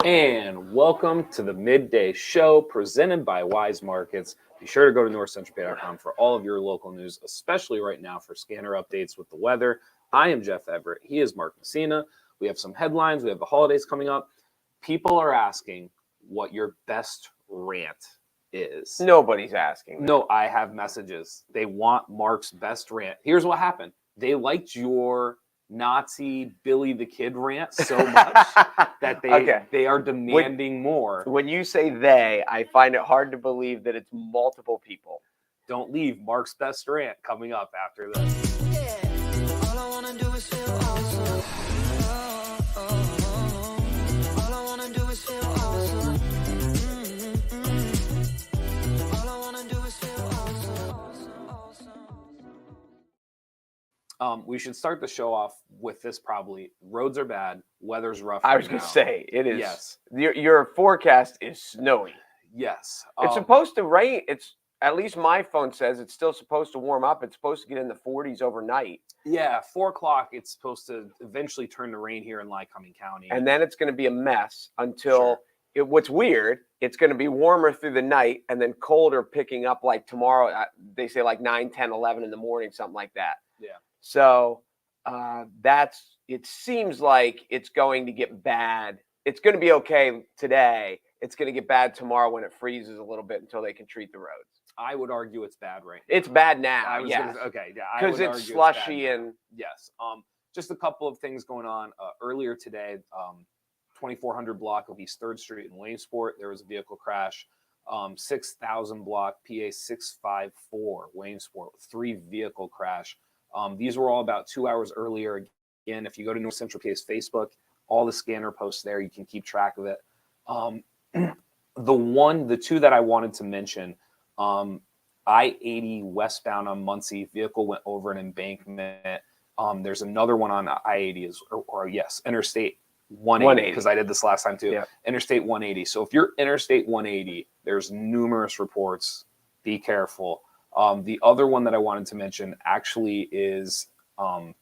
And welcome to the Midday Show presented by Wise Markets. Be sure to go to NorthcentralPa.com for all of your local news, especially right now for scanner updates with the weather. I am Jeff Everett. He is Mark Messina. We have some headlines. We have the holidays coming up. People are asking what your best rant is. Nobody's asking that. No, I have messages. They want Mark's best rant. Here's what happened. They liked your Nazi Billy the Kid rant so much that they are demanding more. When you say they, I find it hard to believe that it's multiple people. Don't leave. Mark's best rant coming up after this. Yeah. All I wanna do is feel awesome. All I wanna do is feel awesome. All I wanna do is feel awesome. We should start the show off with this probably. Roads are bad. Weather's rough. I was going to say, it is. Yes. Your forecast is snowy. Yes. It's supposed to rain. It's at least my phone says it's still supposed to warm up. It's supposed to get in the 40s overnight. Yeah, 4 o'clock, it's supposed to eventually turn to rain here in Lycoming County. And then it's going to be a mess until what's weird, it's going to be warmer through the night and then colder picking up like tomorrow. They say like 9, 10, 11 in the morning, something like that. Yeah. So it seems like it's going to get bad. It's going to be okay today. It's going to get bad tomorrow when it freezes a little bit until they can treat the roads. I would argue it's bad right now. It's bad now, yes. Okay, yeah. Because it's slushy and... Yes. Just a couple of things going on. Earlier today, 2400 block of East 3rd Street in Williamsport, there was a vehicle crash. 6000 block PA 654 Williamsport, 3 vehicle crash. These were all about 2 hours earlier. Again, if you go to North Central PA's Facebook, all the scanner posts there, you can keep track of it. The two that I wanted to mention, I-80 westbound on Muncie, vehicle went over an embankment. There's another one on I-80 Interstate 180, because I did this last time too. Yeah. Interstate 180. So if you're Interstate 180, there's numerous reports. Be careful. The other one that I wanted to mention actually is on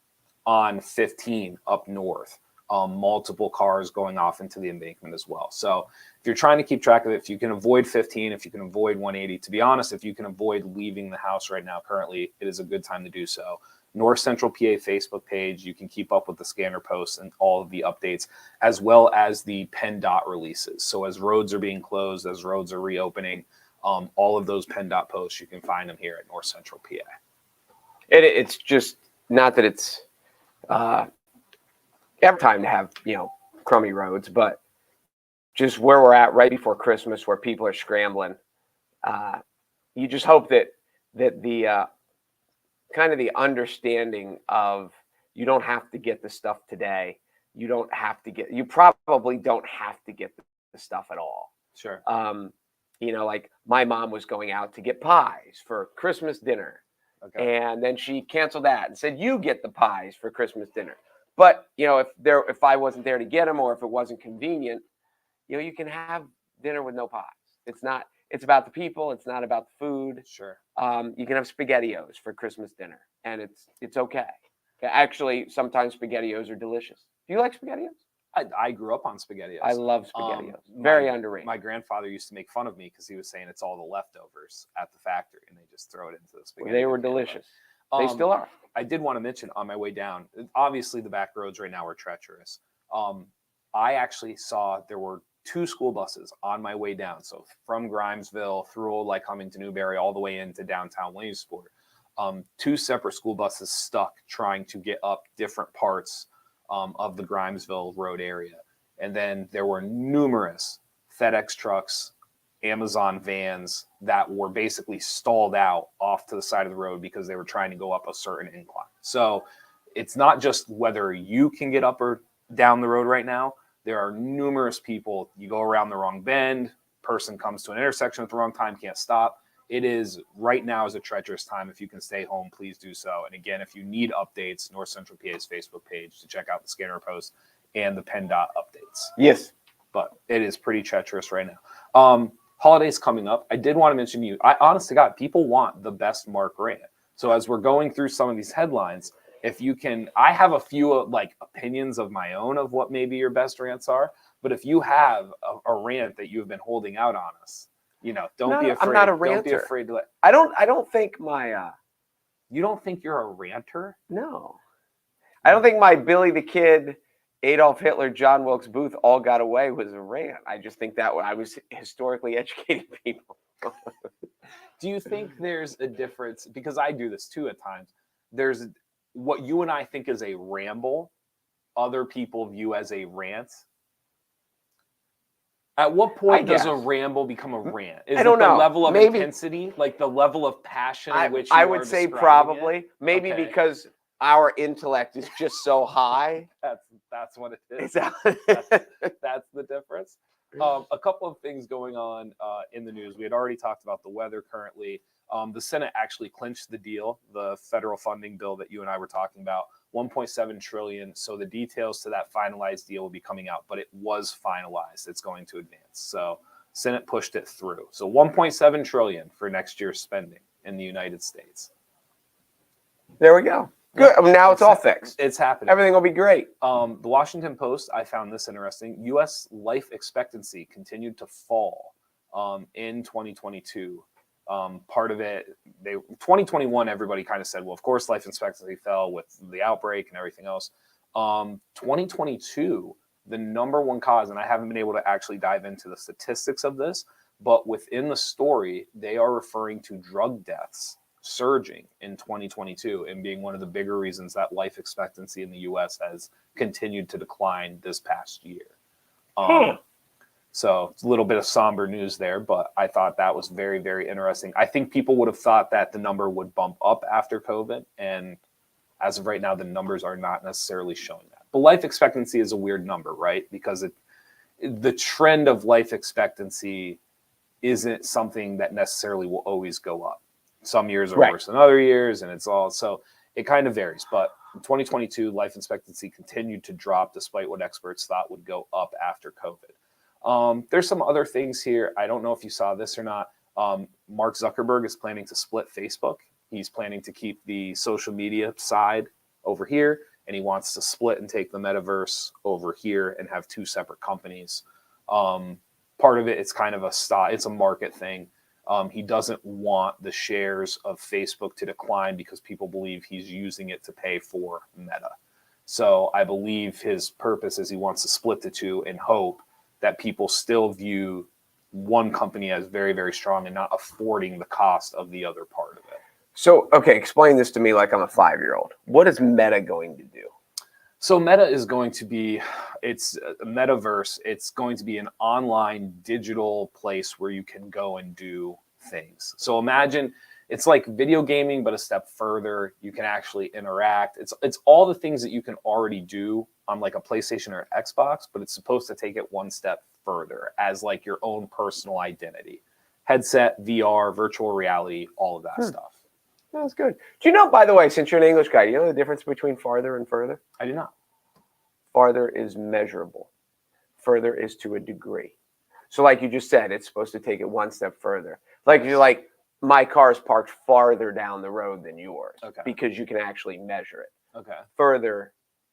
15 up north. Multiple cars going off into the embankment as well. So if you're trying to keep track of it, if you can avoid 15, if you can avoid 180, to be honest, if you can avoid leaving the house right now, currently, it is a good time to do so. North Central PA Facebook page, you can keep up with the scanner posts and all of the updates, as well as the PennDOT releases. So as roads are being closed, as roads are reopening, all of those PennDOT posts, you can find them here at North Central PA. It's just not that it's every time to have, crummy roads, but just where we're at right before Christmas, where people are scrambling. You just hope that the kind of the understanding of you don't have to get the stuff today. You probably don't have to get the stuff at all. Sure. Like my mom was going out to get pies for Christmas dinner. Okay. And then she canceled that and said, you get the pies for Christmas dinner. But, if I wasn't there to get them, or if it wasn't convenient, you can have dinner with no pies. It's about the people. It's not about the food. Sure. You can have SpaghettiOs for Christmas dinner, and it's okay. Actually, sometimes SpaghettiOs are delicious. Do you like SpaghettiOs? I grew up on SpaghettiOs. I love SpaghettiOs. Very underrated. My grandfather used to make fun of me because he was saying it's all the leftovers at the factory, and they just throw it into the spaghetti. They were delicious. They still are. I did want to mention on my way down, obviously the back roads right now are treacherous. I actually saw there were 2 school buses on my way down. So from Grimesville through Old Lycoming to Newberry, all the way into downtown Williamsport. 2 separate school buses stuck trying to get up different parts of the Grimesville road area. And then there were numerous FedEx trucks, Amazon vans that were basically stalled out off to the side of the road because they were trying to go up a certain incline. So it's not just whether you can get up or down the road right now. There are numerous people. You go around the wrong bend, person comes to an intersection at the wrong time, can't stop. It is right now is a treacherous time. If you can stay home, please do so. And again, if you need updates, North Central PA's Facebook page to check out the scanner post and the PennDOT updates. Yes. But it is pretty treacherous right now. Holidays coming up. I did want to mention honest to God, people want the best Mark rant. So as we're going through some of these headlines, if you can, I have a few like opinions of my own of what maybe your best rants are, but if you have a rant that you've been holding out on us, don't be afraid. I'm not a Don't be ranter. afraid to let. I don't think my You don't think you're a ranter? no. I don't think my Billy the Kid, Adolf Hitler, John Wilkes Booth all got away was a rant. I just think that I was historically educating people. Do you think there's a difference? Because I do this too at times. There's what you and I think is a ramble, other people view as a rant. At what point does a ramble become a rant? Is I don't it the know. level of Maybe, intensity, like the level of passion in which I you would are say describing probably. it? Maybe Okay. because our intellect is just so high. That's what it is. That's That's the difference. A couple of things going on in the news. We had already talked about the weather currently. The Senate actually clinched the deal, the federal funding bill that you and I were talking about, 1.7 trillion. So the details to that finalized deal will be coming out, but it was finalized. It's going to advance. So Senate pushed it through. So 1.7 trillion for next year's spending in the United States. There we go. Good. Now it's all fixed. It's happening. Everything will be great. The Washington Post, I found this interesting. U.S. life expectancy continued to fall in 2022. Part of it, 2021, everybody kind of said, well, of course, life expectancy fell with the outbreak and everything else. 2022, the number one cause, and I haven't been able to actually dive into the statistics of this, but within the story, they are referring to drug deaths surging in 2022 and being one of the bigger reasons that life expectancy in the U.S. has continued to decline this past year. So it's a little bit of somber news there, but I thought that was very, very interesting. I think people would have thought that the number would bump up after COVID, and as of right now, the numbers are not necessarily showing that. But life expectancy is a weird number, right? Because the trend of life expectancy isn't something that necessarily will always go up. Some years are worse than other years, and so it kind of varies. But in 2022, life expectancy continued to drop despite what experts thought would go up after COVID. There's some other things here. I don't know if you saw this or not. Mark Zuckerberg is planning to split Facebook. He's planning to keep the social media side over here, and he wants to split and take the metaverse over here and have two separate companies. Part of it, it's kind of it's a market thing. He doesn't want the shares of Facebook to decline because people believe he's using it to pay for Meta. So I believe his purpose is he wants to split the two and hope that people still view one company as very, very strong and not affording the cost of the other part of it. So, okay, explain this to me like I'm a 5-year-old. What is Meta going to do? So Meta is going to be, it's a metaverse. It's going to be an online digital place where you can go and do things. So imagine it's like video gaming, but a step further. You can actually interact. It's all the things that you can already do on like a PlayStation or Xbox, but it's supposed to take it one step further as like your own personal identity. Headset, VR, virtual reality, all of that stuff. That's good. Do you know, by the way, since you're an English guy, do you know the difference between farther and further? I do not. Farther is measurable. Further is to a degree. So like you just said, it's supposed to take it one step further. Like you're like, my car is parked farther down the road than yours because you can actually measure it. Okay. Further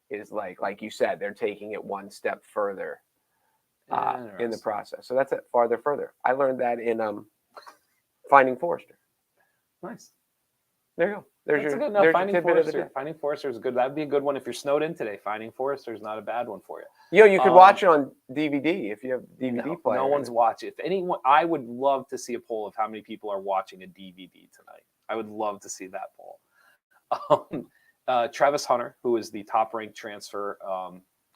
is like you said, they're taking it one step further in the process. So that's it, farther, further. I learned that in Finding Forrester. Nice. There you go. There's Finding Forrester is good. That'd be a good one if you're snowed in today. Finding Forrester is not a bad one for you. You could watch it on DVD if you have DVD player. No one's watching. If anyone, I would love to see a poll of how many people are watching a DVD tonight. I would love to see that poll. Travis Hunter, who is the top-ranked transfer,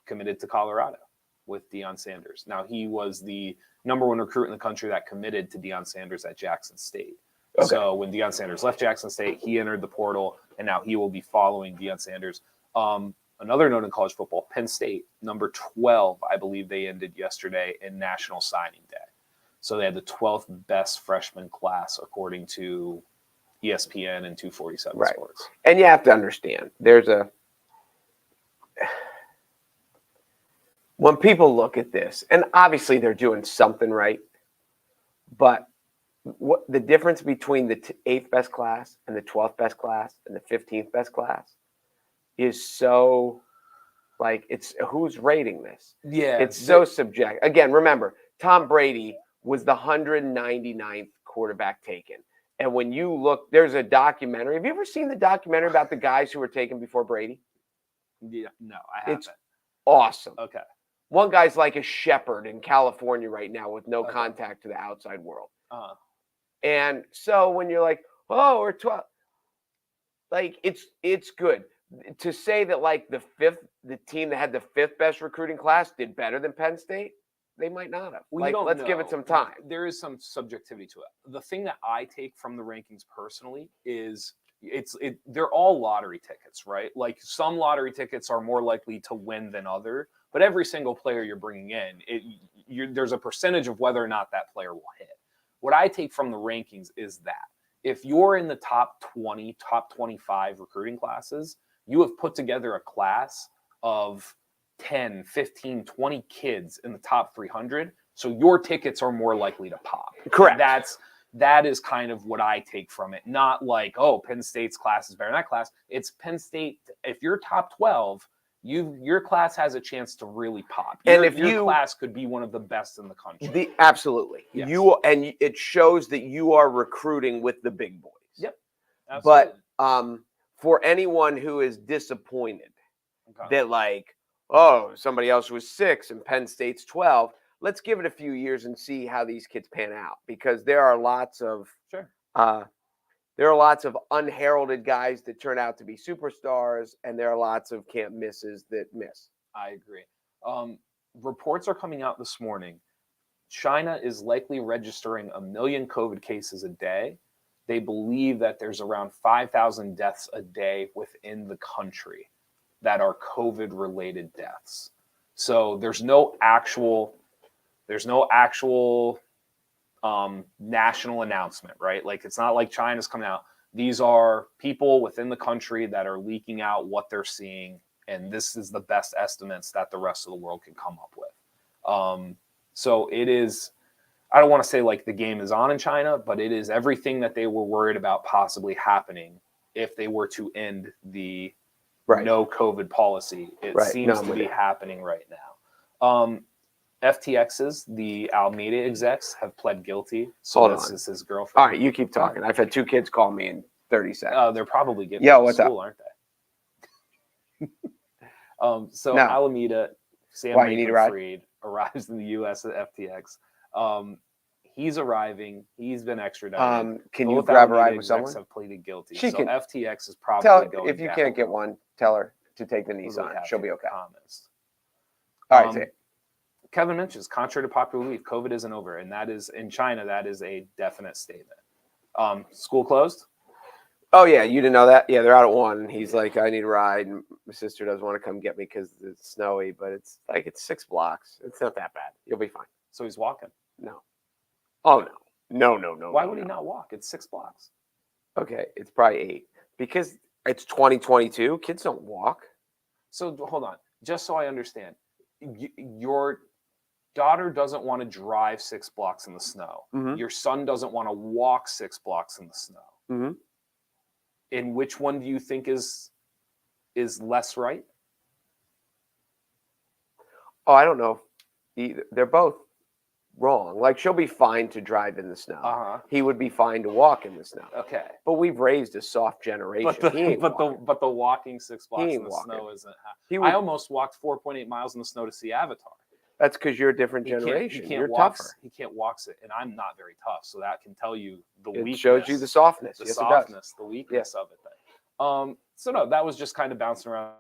committed to Colorado with Deion Sanders. Now, he was the #1 recruit in the country that committed to Deion Sanders at Jackson State. Okay. So when Deion Sanders left Jackson State, he entered the portal, and now he will be following Deion Sanders. Another note in college football, Penn State, number 12, I believe they ended yesterday in National Signing Day. So they had the 12th best freshman class, according to ESPN and 247 Sports. And you have to understand, when people look at this, and obviously they're doing something right, but what the difference between the 8th best class and the 12th best class and the 15th best class is so like it's who's rating this? Yeah, It's so subjective. Again, remember, Tom Brady was the 199th quarterback taken. And when you look, there's a documentary. Have you ever seen the documentary about the guys who were taken before Brady? Yeah, no, I haven't. It's awesome. Okay. One guy's like a shepherd in California right now with no Okay. contact to the outside world. Uh, And so when you're like, oh, we're 12, like it's good to say that like the team that had the fifth best recruiting class did better than Penn State. They might not have. well, you Like, don't let's give it know. some time. There is some subjectivity to it. The thing that I take from the rankings personally is they're all lottery tickets, right? Like some lottery tickets are more likely to win than other, but every single player you're bringing in, there's a percentage of whether or not that player will hit. What I take from the rankings is that if you're in the top 20, top 25 recruiting classes, you have put together a class of 10, 15, 20 kids in the top 300. So your tickets are more likely to pop. Correct. That is kind of what I take from it. Not like, oh, Penn State's class is better than that class. It's Penn State. If you're top 12, your class has a chance to really pop. And your class could be one of the best in the country. Absolutely. Yes. It shows that you are recruiting with the big boys. Yep. Absolutely. But for anyone who is disappointed Okay. that like, oh, somebody else was 6 and Penn State's 12, let's give it a few years and see how these kids pan out, because there are lots of unheralded guys that turn out to be superstars, and there are lots of can't misses that miss. I agree. Reports are coming out this morning. China is likely registering 1 million COVID cases a day. They believe that there's around 5,000 deaths a day within the country that are COVID-related deaths. So there's no actual national announcement, right? Like it's not like China's coming out. These are people within the country that are leaking out what they're seeing, and this is the best estimates that the rest of the world can come up with. So it is, I don't want to say like the game is on in China, but it is everything that they were worried about possibly happening if they were to end the no COVID policy. It seems to be happening right now. FTX's, the Alameda execs, have pled guilty. So this is his girlfriend. All right, you keep talking. I've had 2 kids call me in 30 seconds. They're probably getting to school, aren't they? So Alameda, Sam Bankman-Fried arrives in the U.S. at FTX. He's arriving. He's been extradited. Can you grab a ride with someone? Have pleaded guilty. She so can. FTX is probably going if you can't get one, tell her to take the Nissan. She'll be okay. Honest. All right, say it. Kevin mentions, contrary to popular belief, COVID isn't over, and that is in China. That is a definite statement. School closed. Oh yeah, you didn't know that? Yeah, they're out at 1. And he's like, I need a ride, and my sister doesn't want to come get me because it's snowy. But it's 6 blocks. It's not that bad. You'll be fine. So he's walking. No. Oh no. No. Why would he not walk? It's 6 blocks. Okay, it's probably 8 because it's 2022. Kids don't walk. So hold on, just so I understand, your daughter doesn't want to drive 6 blocks in the snow. Mm-hmm. Your son doesn't want to walk 6 blocks in the snow. Mm-hmm. And which one do you think is less right? Oh, I don't know. Either. They're both wrong. Like, she'll be fine to drive in the snow. Uh-huh. He would be fine to walk in the snow. Okay. But we've raised a soft generation. But the walking 6 blocks in the snow isn't. I almost walked 4.8 miles in the snow to see Avatar. That's because you're a different generation. You're tougher. He can't walk it, and I'm not very tough, so that can tell you the weakness. It shows you the softness. The softness, the weakness of it. Then. So no, that was just kind of bouncing around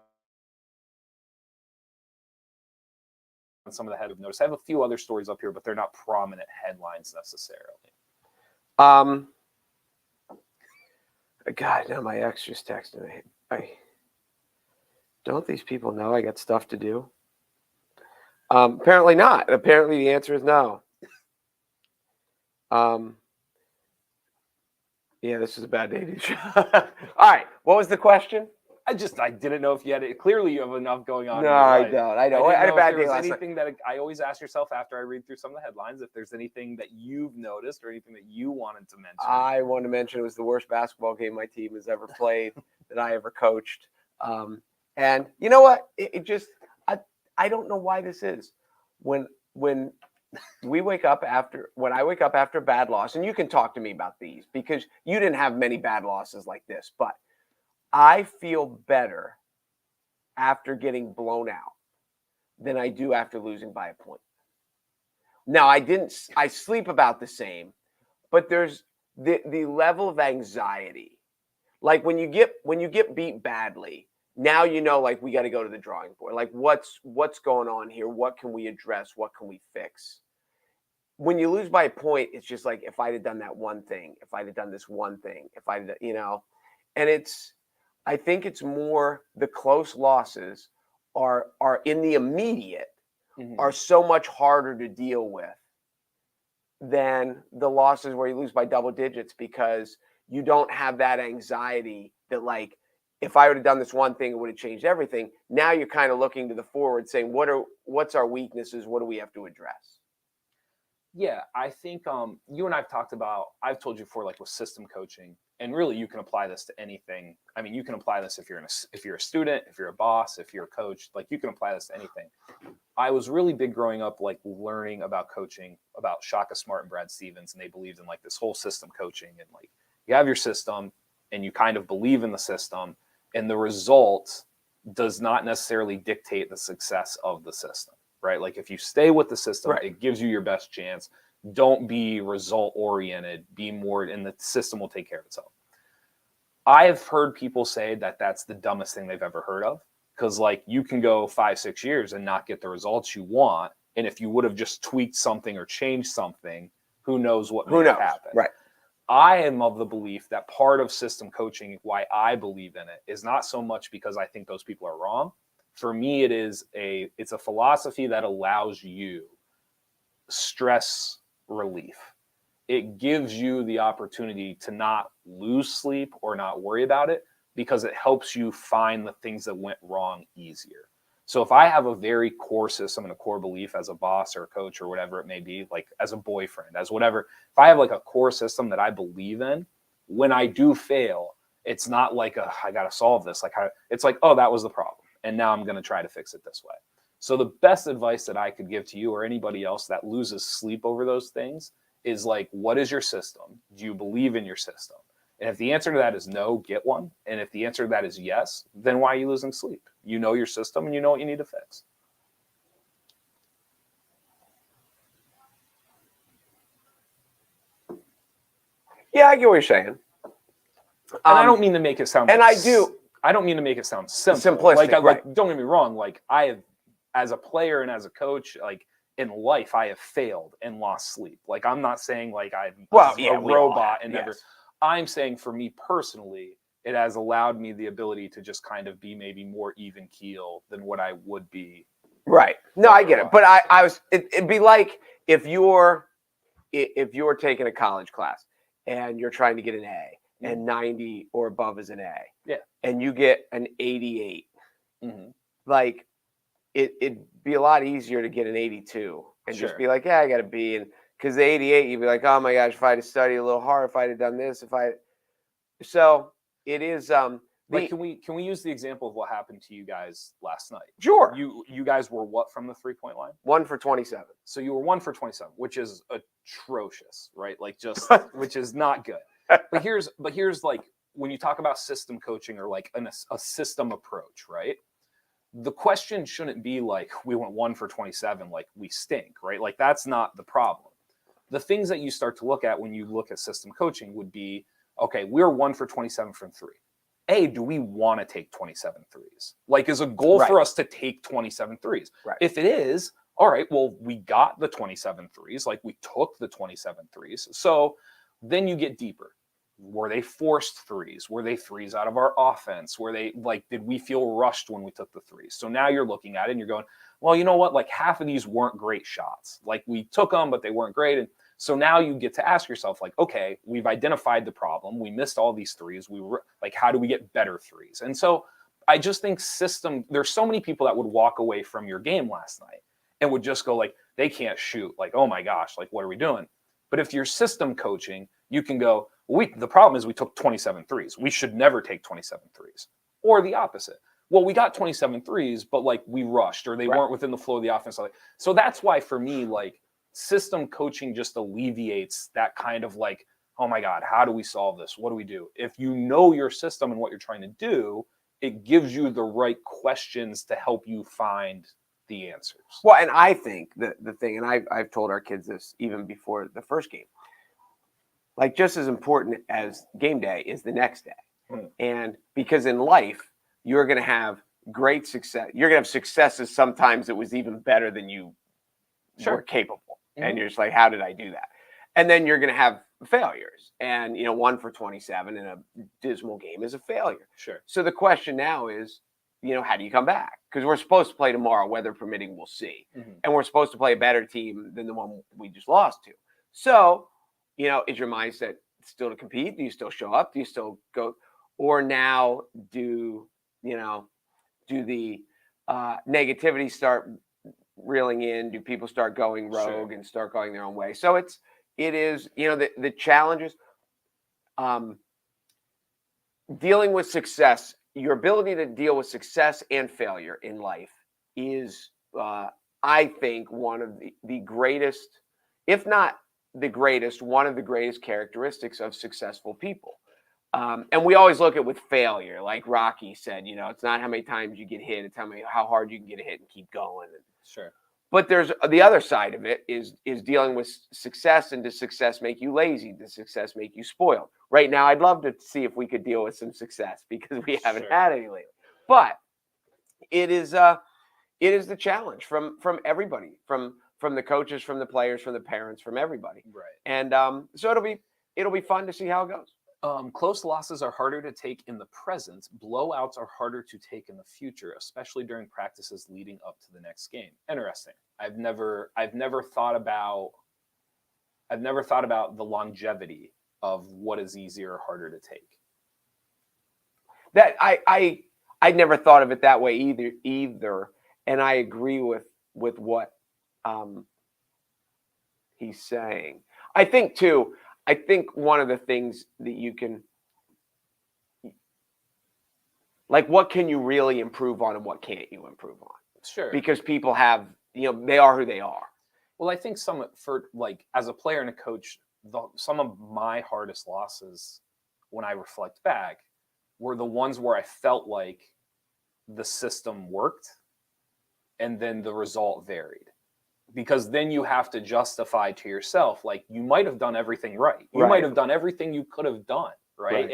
on some of the head of notice. I have a few other stories up here, but they're not prominent headlines necessarily. God, now my ex just texted me. Don't these people know I got stuff to do? Apparently not. Apparently the answer is no. Yeah, this is a bad day. All right. What was the question? I didn't know if you had it. Clearly you have enough going on. No, I don't. I had a bad day last night. Anything that I always ask yourself after I read through some of the headlines, if there's anything that you've noticed or anything that you wanted to mention. I wanted to mention it was the worst basketball game my team has ever played that I ever coached. And you know what? It just I don't know why this is. When we wake up after when I wake up after a bad loss, and you can talk to me about these because you didn't have many bad losses like this, but I feel better after getting blown out than I do after losing by a point. Now I sleep about the same, but there's the level of anxiety. Like when you get beat badly, now you know, like, we got to go to the drawing board. Like, what's going on here? What can we address? What can we fix? When you lose by a point, it's just like, if I'd have done that one thing, if I'd have done this one thing, if I'd, and I think it's more the close losses are in the immediate are so much harder to deal with than the losses where you lose by double digits, because you don't have that anxiety that, like, if I would have done this one thing, it would have changed everything. Now you're kind of looking to the forward saying, what's our weaknesses? What do we have to address? Yeah, I think you and I've talked about, I've told you before, like with system coaching, and really you can apply this to anything. I mean, you can apply this if you're a student, if you're a boss, if you're a coach, like you can apply this to anything. I was really big growing up, like learning about coaching, about Shaka Smart and Brad Stevens, and they believed in like this whole system coaching, and like you have your system and you kind of believe in the system, and the result does not necessarily dictate the success of the system. Right? Like if you stay with the system, right, it gives you your best chance. Don't be result oriented, be more, and the system will take care of itself. I have heard people say that that's the dumbest thing they've ever heard of, because like you can go 5-6 years and not get the results you want. And if you would have just tweaked something or changed something, who knows what may have happened. Right. I am of the belief that part of system coaching, why I believe in it, is not so much because I think those people are wrong. For me, it's a philosophy that allows you stress relief. It gives you the opportunity to not lose sleep or not worry about it, because it helps you find the things that went wrong easier. So if I have a very core system and a core belief as a boss or a coach or whatever it may be, like as a boyfriend, as whatever, if I have like a core system that I believe in, when I do fail, it's not like I got to solve this. It's like, oh, that was the problem, and now I'm going to try to fix it this way. So the best advice that I could give to you or anybody else that loses sleep over those things is like, what is your system? Do you believe in your system? And if the answer to that is no, get one. And if the answer to that is yes, then why are you losing sleep? You know your system and you know what you need to fix. Yeah, I get what you're saying. And I don't mean to make it sound, and I don't mean to make it sound simple. Simplistic. Like, don't get me wrong. Like I have, as a player and as a coach, like in life, I have failed and lost sleep. Like I'm not saying like I'm a robot and never. I'm saying for me personally, it has allowed me the ability to just kind of be maybe more even keel than what I would be. Right. No, I get it. But it'd be like if you're taking a college class and you're trying to get an A, and 90 or above is an A. Yeah. And you get an 88. Mm-hmm. Like it'd be a lot easier to get an 82 and just be like, yeah, I got a B. And because the 88, you'd be like, oh my gosh, if I had studied a little harder, if I had done this, so it is. Like, can we use the example of what happened to you guys last night? Sure. You guys were what from the 3-point line? 1 for 27. So you were 1 for 27, which is atrocious, right? Like just which is not good. But here's like when you talk about system coaching or like a system approach, right? The question shouldn't be like we went 1 for 27, like we stink, right? Like that's not the problem. The things that you start to look at when you look at system coaching would be, okay, we're 1 for 27 from 3. Do we want to take 27 threes? Like, is a goal for us to take 27 threes? Right. If it is, all right, well, we got the 27 threes, like we took the 27 threes. So then you get deeper. Were they forced threes? Were they threes out of our offense? Were they like, did we feel rushed when we took the threes? So now you're looking at it and you're going, well, you know what? Like half of these weren't great shots. Like we took them, but they weren't great. And so now you get to ask yourself, like, okay, we've identified the problem. We missed all these threes. We were like, how do we get better threes? And so I just think there's so many people that would walk away from your game last night and would just go like, they can't shoot. Like, oh my gosh, like, what are we doing? But if you're system coaching, you can go, the problem is we took 27 threes. We should never take 27 threes. Or the opposite. well, we got 27 threes, but like we rushed or they Right. weren't within the flow of the offense. So that's why for me, like system coaching just alleviates that kind of like, oh my God, how do we solve this? What do we do? If you know your system and what you're trying to do, it gives you the right questions to help you find the answers. Well, and I think the thing, and I've told our kids this even before the first game, like just as important as game day is the next day. And because in life, you're going to have great success. You're going to have successes sometimes that was even better than you were capable. And you're just like, how did I do that? And then you're going to have failures. And, 1 for 27 in a dismal game is a failure. Sure. So the question now is, how do you come back? Because we're supposed to play tomorrow, weather permitting, we'll see. And we're supposed to play a better team than the one we just lost to. So, is your mindset still to compete? Do you still show up? Do you still go? Or now do the negativity start reeling in? Do people start going rogue and start going their own way? So it is, the challenges, dealing with success, your ability to deal with success and failure in life is, I think, one of the greatest, if not the greatest, one of the greatest characteristics of successful people. And we always look at with failure, like Rocky said, it's not how many times you get hit, it's how hard you can get hit and keep going. Sure. But there's the other side of it is dealing with success. And does success make you lazy? Does success make you spoiled? Right now, I'd love to see if we could deal with some success because we haven't had any lately. But it is the challenge from everybody, from the coaches, from the players, from the parents, from everybody. Right. And so it'll be fun to see how it goes. Close losses are harder to take in the present. Blowouts are harder to take in the future, especially during practices leading up to the next game. Interesting. I've never thought about the longevity of what is easier or harder to take. That I never thought of it that way either. And I agree with what he's saying. I think one of the things that you can, like, what can you really improve on and what can't you improve on? Sure. Because people have, they are who they are. Well, I think as a player and a coach, some of my hardest losses when I reflect back were the ones where I felt like the system worked and then the result varied. Because then you have to justify to yourself, like, you might have done everything right. You might have done everything you could have done, right?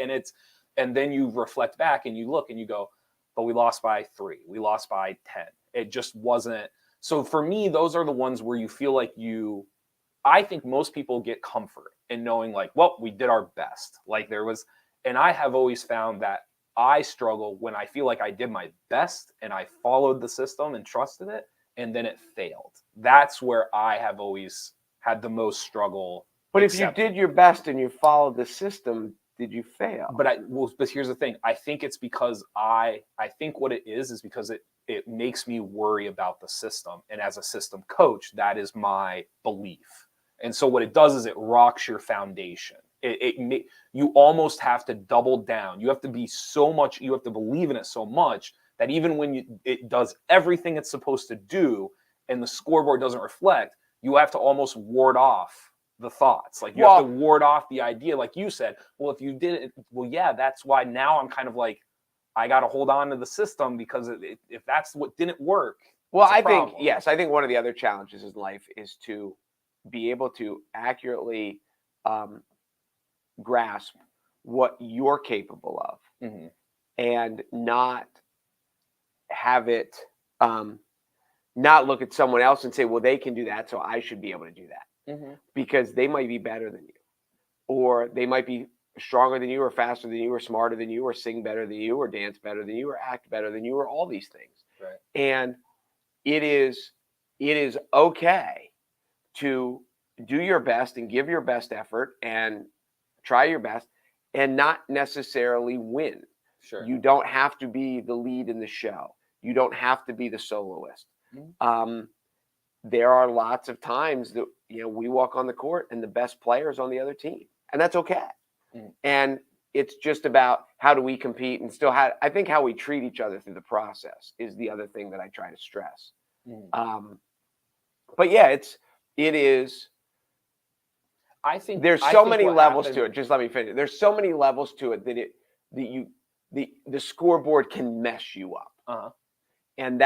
And then you reflect back and you look and you go, but we lost by 3. We lost by 10. It just wasn't. So for me, those are the ones where you feel like I think most people get comfort in knowing, like, well, we did our best. Like and I have always found that I struggle when I feel like I did my best and I followed the system and trusted it, and then it failed. That's where I have always had the most struggle. But if you did your best and you followed the system, did you fail? But here's the thing. I think it's because I think what it is because it makes me worry about the system. And as a system coach, that is my belief. And so what it does is it rocks your foundation. You almost have to double down. You have to believe in it so much that even when it does everything it's supposed to do and the scoreboard doesn't reflect, you have to almost ward off the thoughts. Like, you have to ward off the idea. Like you said, well, if you did it, well, yeah, that's why now I'm kind of like, I got to hold on to the system because if that's what didn't work. Well, I think one of the other challenges in life is to be able to accurately grasp what you're capable of and not have it, not look at someone else and say, well, they can do that, so I should be able to do that. Because they might be better than you, or they might be stronger than you, or faster than you, or smarter than you, or sing better than you, or dance better than you, or act better than you, or all these things. Right. And it is okay to do your best and give your best effort and try your best and not necessarily win. Sure. You don't have to be the lead in the show. You don't have to be the soloist. There are lots of times that we walk on the court and the best player is on the other team, and that's okay. And it's just about how do we compete and still I think how we treat each other through the process is the other thing that I try to stress. But yeah, it is. I think There's I so think many what levels happened- to it. Just let me finish. There's so many levels to it that the scoreboard can mess you up. And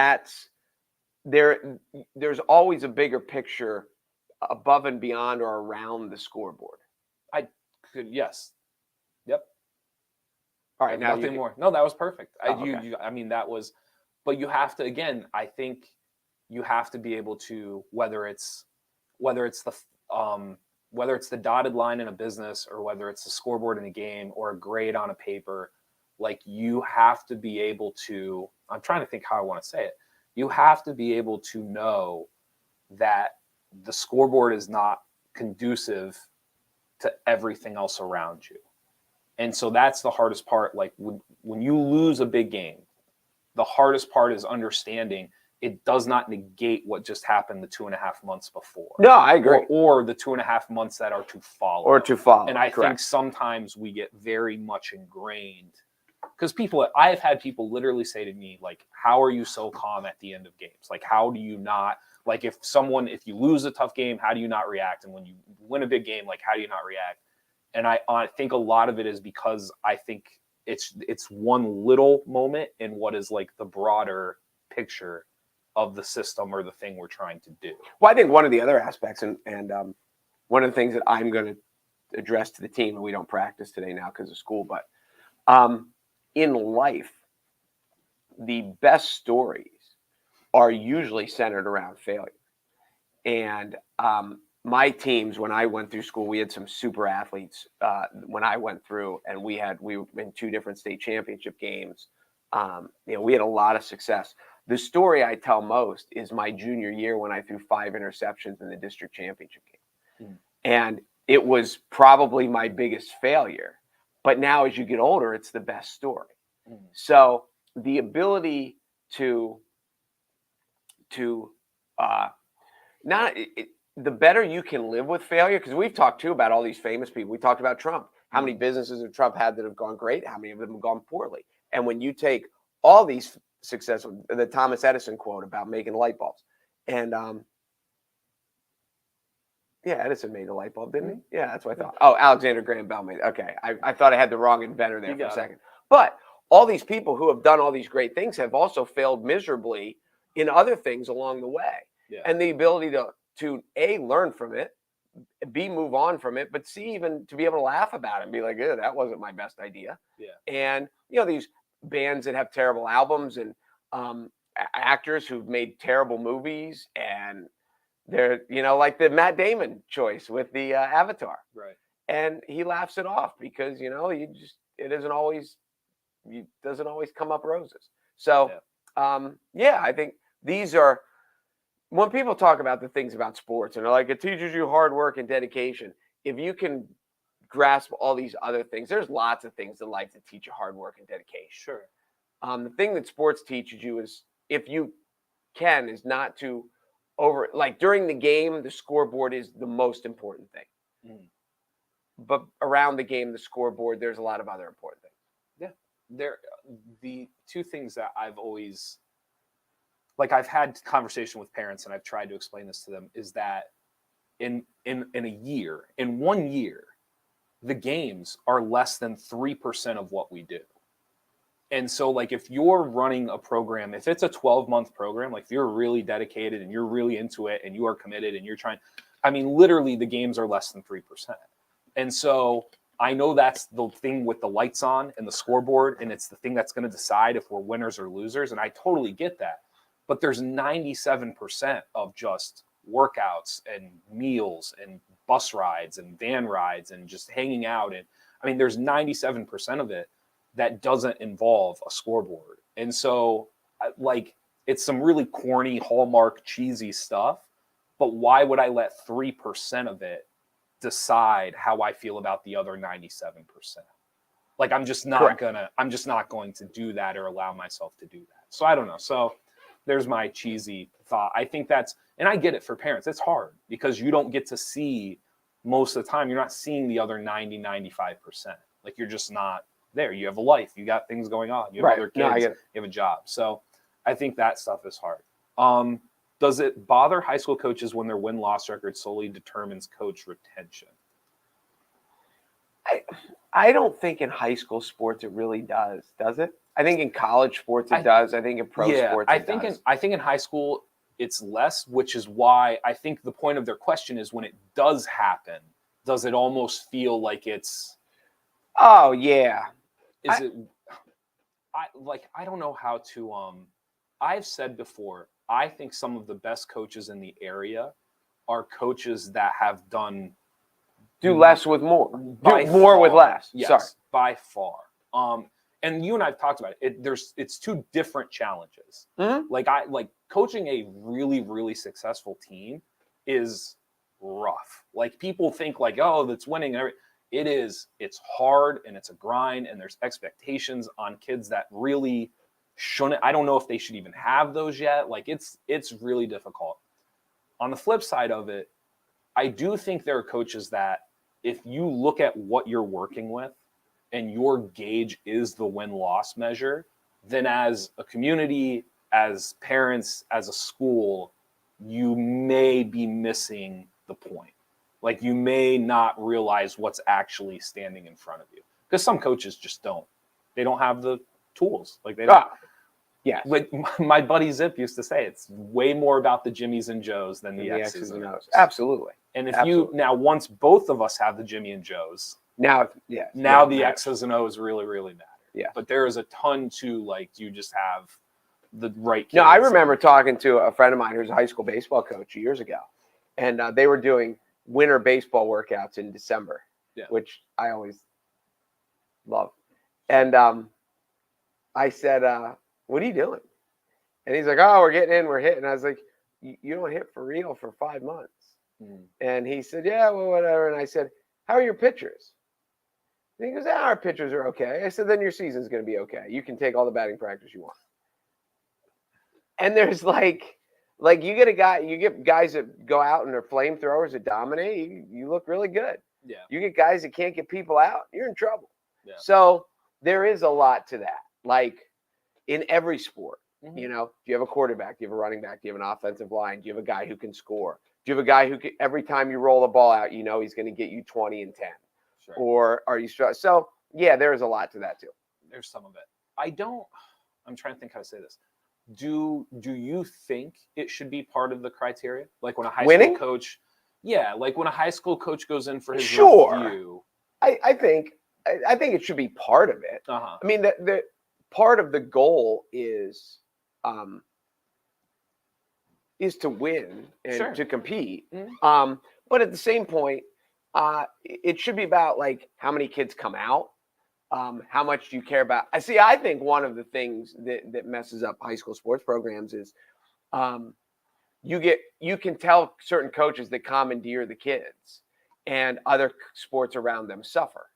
there's always a bigger picture above and beyond or around the scoreboard. Yes. Yep. All right, now Nothing more. No, that was perfect. okay. I mean, that was, but you have to, again, I think you have to be able to, whether it's the dotted line in a business, or whether it's the scoreboard in a game, or a grade on a paper, like, you have to be able to, I'm trying to think how I want to say it. You have to be able to know that the scoreboard is not conducive to everything else around you. And so that's the hardest part. Like, when you lose a big game, the hardest part is understanding it does not negate what just happened the 2.5 months before. No, I agree. Or the 2.5 months that are to follow. And I think sometimes we get very much ingrained, because I've had people literally say to me, like, how are you so calm at the end of games? Like, how do you not, like, if you lose a tough game, how do you not react? And when you win a big game, like, how do you not react? And I think a lot of it is because I think it's one little moment in what is like the broader picture of the system or the thing we're trying to do. Well, I think one of the other aspects, and one of the things that I'm going to address to the team, and we don't practice today now because of school, but in life, the best stories are usually centered around failure. And my teams, when I went through school, we had some super athletes when I went through, and we were in 2 different state championship games. We had a lot of success. The story I tell most is my junior year when I threw 5 interceptions in the district championship game. And it was probably my biggest failure. But now as you get older, it's the best story. So the ability the better you can live with failure, because we've talked too about all these famous people. We talked about Trump. How many businesses have Trump had that have gone great? How many of them have gone poorly? And when you take all these successful, the Thomas Edison quote about making light bulbs, and Edison made the light bulb, didn't he? Yeah, that's what I thought. Oh, Alexander Graham Bell made it. Okay, I thought I had the wrong inventor there for a second. But all these people who have done all these great things have also failed miserably in other things along the way. Yeah. And the ability to A, learn from it, B, move on from it, but C, even to be able to laugh about it and be like, yeah, that wasn't my best idea. Yeah. And, these bands that have terrible albums, and actors who've made terrible movies, and they're, like the Matt Damon choice with the Avatar. Right. And he laughs it off because, it doesn't always come up roses. So, I think these are, when people talk about the things about sports and they're like, it teaches you hard work and dedication. If you can grasp all these other things, there's lots of things in life that teach you hard work and dedication. Sure. The thing that sports teaches you is, if you can, is not to like during the game, the scoreboard is the most important thing. But around the game, the scoreboard, there's a lot of other important things. Yeah. The 2 things that I've always, like, I've had conversation with parents and I've tried to explain this to them, is that in 1 year, the games are less than 3% of what we do. And so, like, if you're running a program, if it's a 12-month program, like, if you're really dedicated and you're really into it and you are committed and you're trying, literally the games are less than 3%. And so I know that's the thing with the lights on and the scoreboard, and it's the thing that's going to decide if we're winners or losers. And I totally get that. But there's 97% of just workouts and meals and bus rides and van rides and just hanging out. And there's 97% of it that doesn't involve a scoreboard. And so, like, it's some really corny, Hallmark, cheesy stuff. But why would I let 3% of it decide how I feel about the other 97%? Like, I'm just not going to do that or allow myself to do that. So I don't know. So there's my cheesy thought. I think and I get it for parents. It's hard because you don't get to see, most of the time, you're not seeing the other 95%. Like you're just not there. You have a life. You got things going on. You have Right. other No, I kids. get it. You have a job. So I think that stuff is hard. Does it bother high school coaches when their win-loss record solely determines coach retention? I don't think in high school sports it really does it? I think in college sports it does. I think in pro sports I it think does. I think in high school it's less, which is why I think the point of their question is when it does happen, does it almost feel like it's Oh yeah. is it I don't know how to I've said before, I think some of the best coaches in the area are coaches that have done Do less with more. by Do more with far. less. Yes, Sorry. by far. And you and I've talked about it. It's two different challenges. Mhm. Like coaching a really, really successful team is rough. Like people think like, oh, that's winning. It is. It's hard and it's a grind and there's expectations on kids that really shouldn't. I don't know if they should even have those yet. Like it's really difficult. On the flip side of it, I do think there are coaches that if you look at what you're working with and your gauge is the win-loss measure, then as a community, as parents, as a school, you may be missing the point. Like you may not realize what's actually standing in front of you. Because some coaches just don't. They don't have the tools. Like they don't. Yes. Like my buddy Zip used to say, it's way more about the Jimmies and Joes than the X's and O's. Absolutely. And if Absolutely. you now once both of us have the Jimmy and Joes, Now, yes. now no, the matters. X's and O's really, really matter. Yeah. But there is a ton to like you just have the right kids. No, I remember talking to a friend of mine who's a high school baseball coach years ago, and they were doing winter baseball workouts in December, which I always love. And I said, "What are you doing?" And he's like, "Oh, we're getting in, we're hitting." I was like, "You don't hit for real for 5 months." And he said, "Yeah, well, whatever." And I said, "How are your pitchers?" And he goes, "Our pitchers are okay." I said, "Then your season's going to be okay. You can take all the batting practice you want." And there's like you get guys that go out and are flamethrowers that dominate. You look really good. Yeah. You get guys that can't get people out, you're in trouble. Yeah. So there is a lot to that. Like in every sport, Mhm. you know, do you have a quarterback? Do you have a running back? Do you have an offensive line? Do you have a guy who can score? Do you have a guy who can, every time you roll the ball out, you know he's going to get you 20 and 10? Sure. Or are you so yeah, there is a lot to that too. There's some of it. I'm trying to think how to say this. Do you think it should be part of the criteria? Like when a high Winning? school coach, like when a high school coach goes in for his Sure. review. I think it should be part of it. Uh-huh. I mean, the part of the goal is to win and Sure. to compete. Mhm. But at the same point, it should be about like how many kids come out, how much do you care about. I think one of the things that messes up high school sports programs is you can tell certain coaches that commandeer the kids and other sports around them suffer.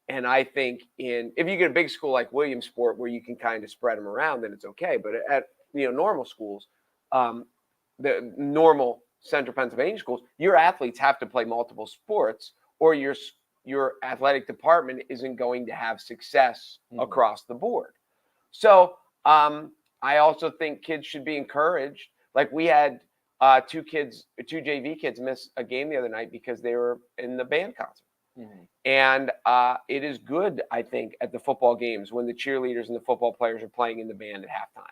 And I think if you get a big school like Williamsport where you can kind of spread them around, then it's okay. But at normal schools, the normal Central Pennsylvania schools, your athletes have to play multiple sports, or your athletic department isn't going to have success across the board. So I also think kids should be encouraged. Like we had two JV kids miss a game the other night because they were in the band concert. Mm-hmm. And it is good, I think, at the football games when the cheerleaders and the football players are playing in the band at halftime.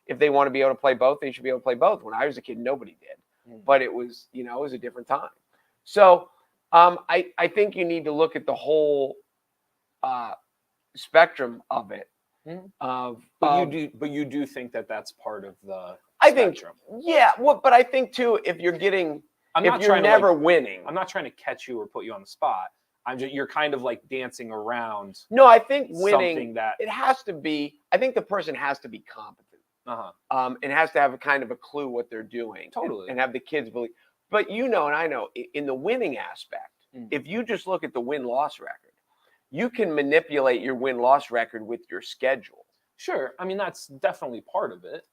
If they want to be able to play both, they should be able to play both. When I was a kid, nobody did. Mm-hmm. But it was a different time. So I think you need to look at the whole spectrum of it. Mm-hmm. But you do think that that's part of the spectrum. But I think too, if you're getting, winning. I'm not trying to catch you or put you on the spot. You're kind of like dancing around. No, I think winning, something that it has to be. I think the person has to be competent. And has to have a kind of a clue what they're doing. Totally. And have the kids believe. But and I know in the winning aspect, if you just look at the win-loss record, you can manipulate your win-loss record with your schedule. Sure. I mean, that's definitely part of it.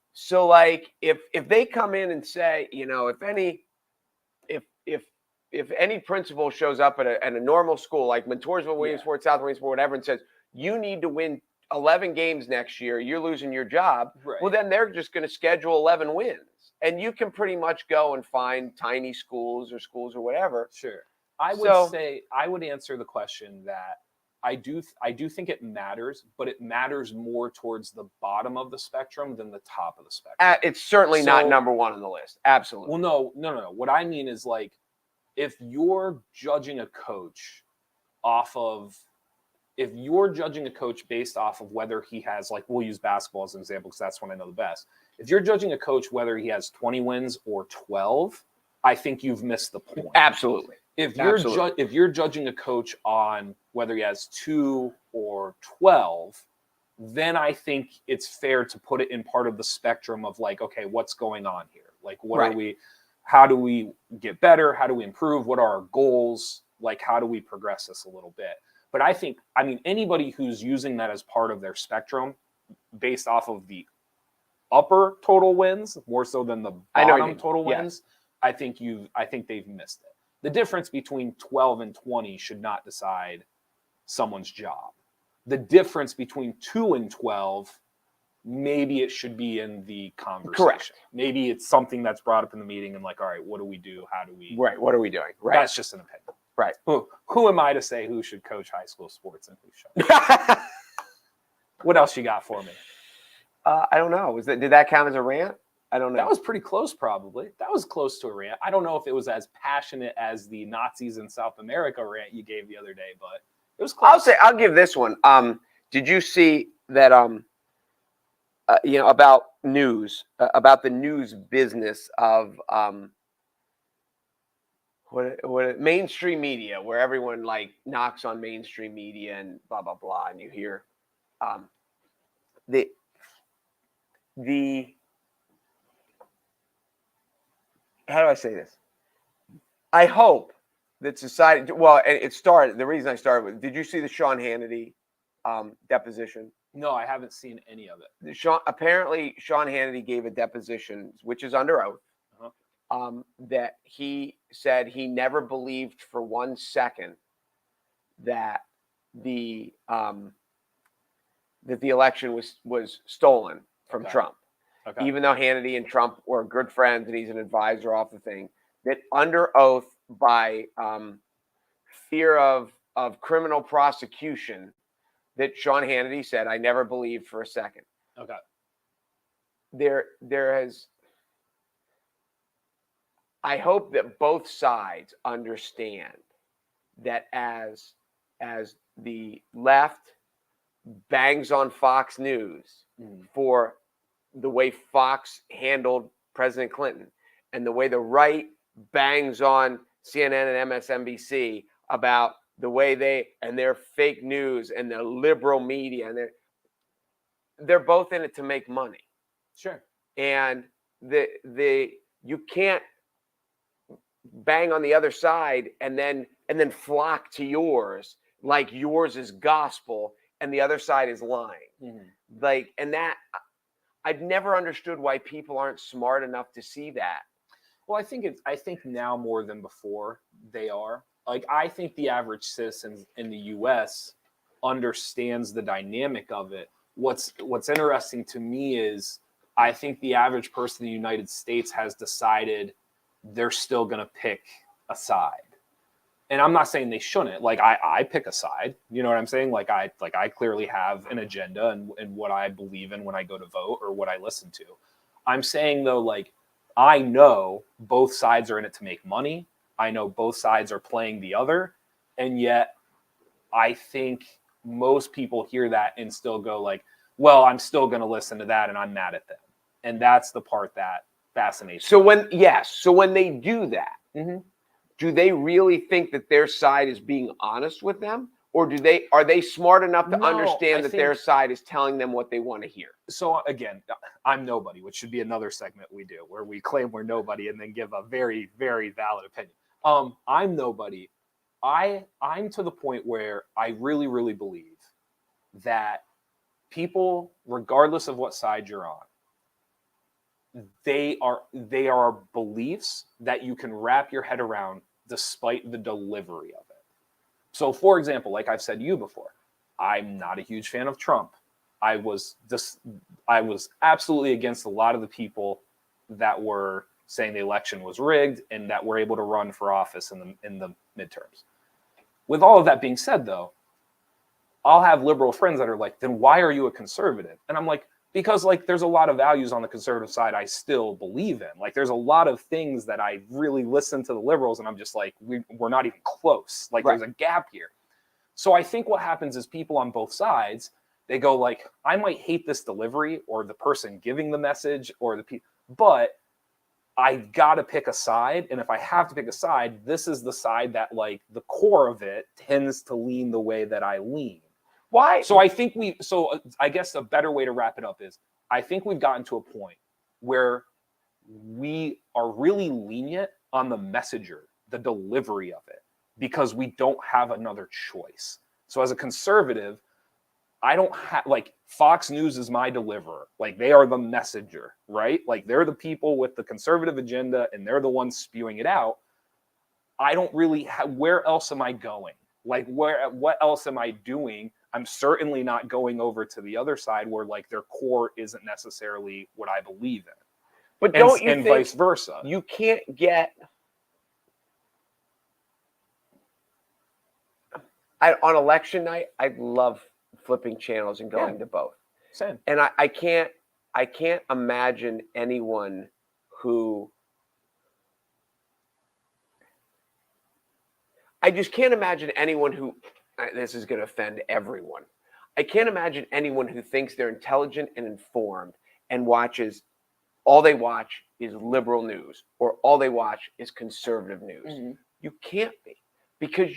if any principal shows up at a normal school like Montoursville, Williamsport, South Williamsport, whatever, and says you need to win 11 games next year, you're losing your job. Right. Well, then they're just going to schedule 11 wins, and you can pretty much go and find tiny schools or whatever. Sure. I would answer the question that I do think it matters, but it matters more towards the bottom of the spectrum than the top of the spectrum. It's certainly not number one on the list. Absolutely. Well, no. What I mean is, like, if you're judging a coach based off of whether he has, like, we'll use basketball as an example because that's one I know the best. If you're judging a coach whether he has 20 wins or 12, I think you've missed the point. Absolutely. If you're judging a coach on whether he has 2 or 12, then I think it's fair to put it in part of the spectrum of, like, okay, what's going on here? Like, how do we get better? How do we improve? What are our goals? Like, how do we progress this a little bit? But I mean, anybody who's using that as part of their spectrum based off of the upper total wins, more so than the bottom total wins, I think they've missed it. The difference between 12 and 20 should not decide someone's job. The difference between 2 and 12, maybe it should be in the conversation. Correct. Maybe it's something that's brought up in the meeting and, like, all right, what do we do? How do we? Right. What are we doing? Right. That's just an opinion. Right. Who am I to say who should coach high school sports and who shouldn't? What else you got for me? I don't know. Did that count as a rant? I don't know. That was pretty close, probably. That was close to a rant. I don't know if it was as passionate as the Nazis in South America rant you gave the other day, but it was close. I'll give this one. Did you see that? About news, about the news business of what mainstream media, where everyone, like, knocks on mainstream media and blah blah blah, and you hear the how do I say this? I hope that society. Well, it started. The reason I started with. Did you see the Sean Hannity deposition? No, I haven't seen any of it. Apparently, Sean Hannity gave a deposition, which is under oath, that he said he never believed for 1 second that the election was stolen from Trump. Okay. Even though Hannity and Trump were good friends and he's an advisor off the thing, that under oath by fear of criminal prosecution, that Sean Hannity said, I never believed for a second. Okay. I hope that both sides understand that as the left bangs on Fox News for the way Fox handled President Clinton, and the way the right bangs on CNN and MSNBC about the way their fake news and their liberal media, and they're both in it to make money. Sure. And you can't bang on the other side and then flock to yours like yours is gospel and the other side is lying. Like, and that I've never understood why people aren't smart enough to see that. Well, I think now more than before they are. Like, I think the average citizen in the U.S. understands the dynamic of it. What's interesting to me is I think the average person in the United States has decided they're still going to pick a side. And I'm not saying they shouldn't. Like, I pick a side. You know what I'm saying? Like I clearly have an agenda and what I believe in when I go to vote or what I listen to. I'm saying, though, like, I know both sides are in it to make money. I know both sides are playing the other. And yet I think most people hear that and still go, like, well, I'm still going to listen to that and I'm mad at them. And that's the part that fascinates me. So when they do that, do they really think that their side is being honest with them? Or are they smart enough to understand that their side is telling them what they want to hear? So again, I'm nobody, which should be another segment we do where we claim we're nobody and then give a very, very valid opinion. I'm nobody. I'm to the point where I really, really believe that people, regardless of what side you're on, they are beliefs that you can wrap your head around despite the delivery of it. So, for example, like I've said to you before, I'm not a huge fan of Trump. I was absolutely against a lot of the people that were saying the election was rigged and that were able to run for office in the midterms. With all of that being said, though, I'll have liberal friends that are like, then why are you a conservative? And I'm like, because like there's a lot of values on the conservative side I still believe in. Like there's a lot of things that I really listen to the liberals and I'm just like, we're not even close. Like there's a gap here. So I think what happens is people on both sides, they go like, I might hate this delivery or the person giving the message or the people, but I got to pick a side. And if I have to pick a side, this is the side that like the core of it tends to lean the way that I lean. Why? So I guess a better way to wrap it up is I think we've gotten to a point where we are really lenient on the messenger, the delivery of it, because we don't have another choice. So as a conservative, I don't have like Fox News is my deliverer. Like they are the messenger, right? Like they're the people with the conservative agenda and they're the ones spewing it out. I don't really have, where else am I going? Like what else am I doing? I'm certainly not going over to the other side where like their core isn't necessarily what I believe in. But don't you and think vice versa. You can't get on election night, I love flipping channels and going to both. Same. And I can't imagine anyone who I just can't imagine anyone who this is going to offend everyone. I can't imagine anyone who thinks they're intelligent and informed and all they watch is liberal news or all they watch is conservative news. Mm-hmm. You can't be, because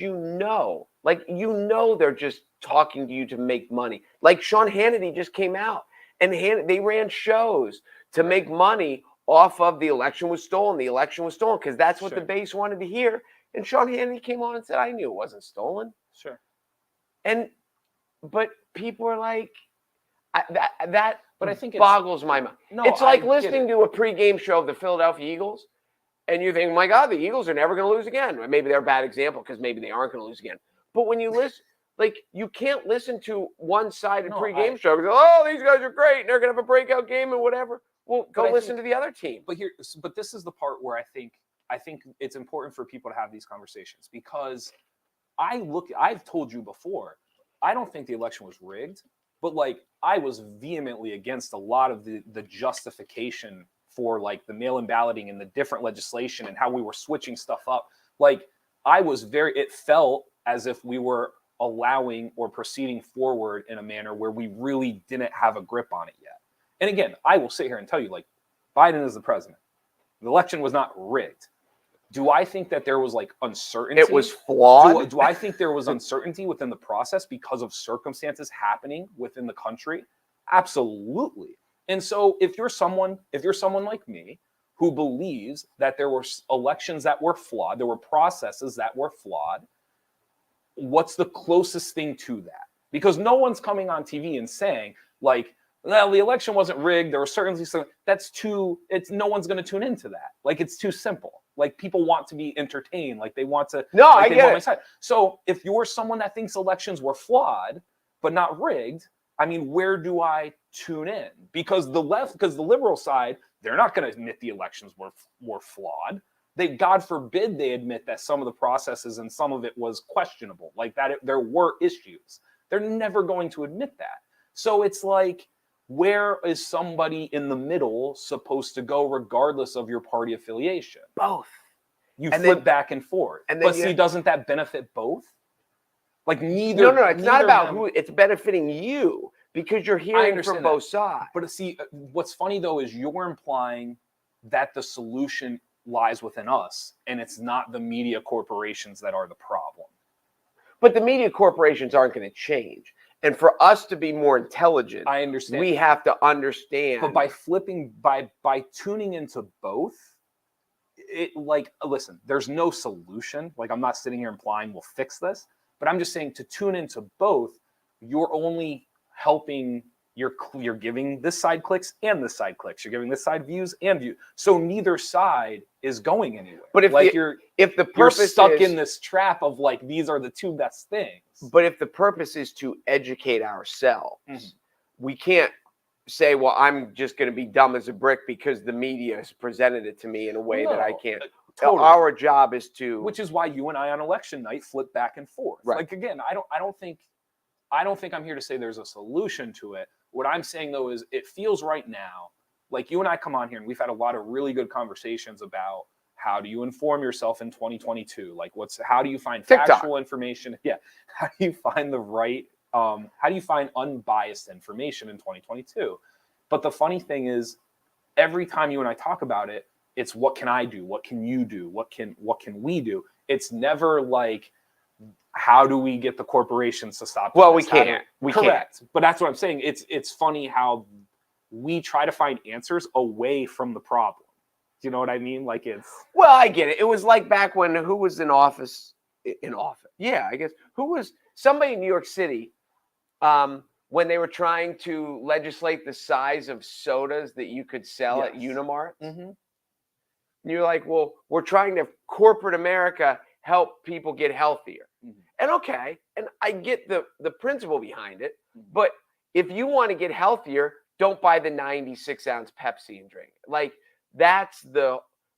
they're just talking to you to make money. Like Sean Hannity just came out and they ran shows to make money off of the election was stolen. The election was stolen because that's what the base wanted to hear. And Sean Hannity came on and said, I knew it wasn't stolen. Sure. But people are like, that but I think boggles my mind. No, it's like listening to a pregame show of the Philadelphia Eagles, and you think, my God, the Eagles are never going to lose again. Or maybe they're a bad example because maybe they aren't going to lose again. But when you listen, like you can't listen to one-sided pregame show. Go, oh, these guys are great, and they're going to have a breakout game and whatever. Well, go listen to the other team. But this is the part where I think it's important for people to have these conversations, because I've told you before, I don't think the election was rigged, but like I was vehemently against a lot of the justification for like the mail-in balloting and the different legislation and how we were switching stuff up. Like it felt as if we were allowing or proceeding forward in a manner where we really didn't have a grip on it yet. And again, I will sit here and tell you, like, Biden is the president. The election was not rigged. Do I think that there was like uncertainty? It was flawed. Do I think there was uncertainty within the process because of circumstances happening within the country? Absolutely. And so if you're someone like me who believes that there were elections that were flawed, there were processes that were flawed, what's the closest thing to that? Because no one's coming on TV and saying like, well, the election wasn't rigged. There were certainly some. No one's going to tune into that. Like it's too simple. Like people want to be entertained. Like they want to. No, I get it. So if you're someone that thinks elections were flawed but not rigged, I mean, where do I tune in? Because the liberal side, they're not going to admit the elections were flawed. God forbid they admit that some of the processes and some of it was questionable, like that there were issues. They're never going to admit that. So it's like, where is somebody in the middle supposed to go regardless of your party affiliation? Both. You flip back and forth. But see, doesn't that benefit both? Like neither. No, it's not about who. It's benefiting you because you're hearing from both sides. But see, what's funny though is you're implying that the solution lies within us, and it's not the media corporations that are the problem. But the media corporations aren't going to change. And for us to be more intelligent, I understand. We have to understand. But by tuning into both, listen, there's no solution. Like I'm not sitting here implying we'll fix this, but I'm just saying to tune into both, you're only helping you're giving this side clicks and this side clicks. You're giving this side views and views. So neither side is going anywhere. But if like if the you're purpose stuck is, in this trap of like these are the two best things. but if the purpose is to educate ourselves, Mhm. we can't say, well, I'm just going to be dumb as a brick because the media has presented it to me in a way that I No, can't. Totally. Our job is to, Which is why you and I on election night flip back and forth. Right. Like again, I don't think I'm here to say there's a solution to it. What I'm saying though is it feels right now like you and I come on here and we've had a lot of really good conversations about how do you inform yourself in 2022? Like how do you find TikTok. factual information? Yeah. How do you find the right how do you find unbiased information in 2022? But the funny thing is every time you and I talk about it, it's what can I do? What can you do? What can we do? It's never like how do we get the corporations to stop? well, we this? How do- can't. We Correct. But that's what I'm saying. It's funny how we try to find answers away from the problem. Do you know what I mean? Like it's Well, I get it. It was like back when who was in office? In office, yeah, I guess who was somebody in New York City when they were trying to legislate the size of sodas that you could sell at Yes. Unimart. Mhm. You're like, well, we're trying to corporate America help people get healthier, and okay, and I get the principle behind it, but if you want to get healthier, don't buy the 96-ounce Pepsi and drink it. Like that's